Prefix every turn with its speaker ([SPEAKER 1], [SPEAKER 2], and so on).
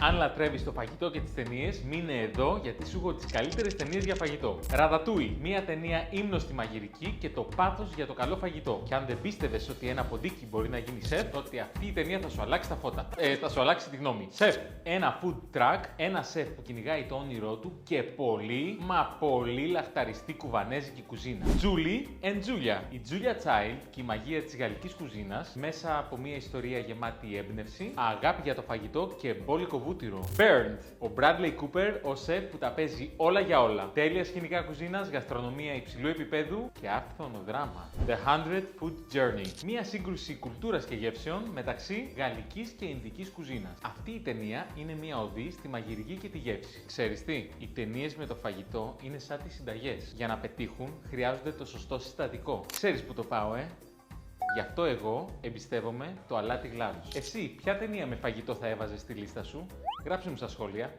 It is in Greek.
[SPEAKER 1] Αν λατρεύεις το φαγητό και τις ταινίες, μείνε εδώ γιατί σου έχω τις καλύτερες ταινίες για φαγητό. Ρατατούι, μια ταινία ύμνος στη μαγειρική και το πάθος για το καλό φαγητό. Και αν δεν πίστευες ότι ένα ποντίκι μπορεί να γίνει σεφ, τότε αυτή η ταινία θα σου αλλάξει τα φώτα. Θα σου αλλάξει τη γνώμη. Σεφ, ένα food truck, ένα σεφ που κυνηγάει το όνειρό του και πολύ, μα πολύ λαχταριστή κουβανέζικη κουζίνα. Julie and Julia. Η Julia Child και η μαγεία της γαλλικής κουζίνας μέσα από μια ιστορία γεμάτη έμπνευση, αγάπη για το φαγητό και μπόλικο βούτυρο. Burned. Ο Bradley Cooper, ο σεφ που τα παίζει όλα για όλα. Τέλεια σκηνικά κουζίνας, γαστρονομία υψηλού επίπεδου και άφθονο δράμα. The 100 Food Journey. Μια σύγκρουση κουλτούρας και γεύσεων μεταξύ γαλλικής και ινδικής κουζίνας. Αυτή η ταινία είναι μια οδή στη μαγειρική και τη γεύση. Ξέρεις τι, οι ταινίες με το φαγητό είναι σαν τις συνταγές. Για να πετύχουν χρειάζονται το σωστό συστατικό. Ξέρεις που το πάω, Γι' αυτό εγώ εμπιστεύομαι το αλάτι γλάρους. Εσύ, ποια ταινία με φαγητό θα έβαζες στη λίστα σου? Γράψε μου στα σχόλια.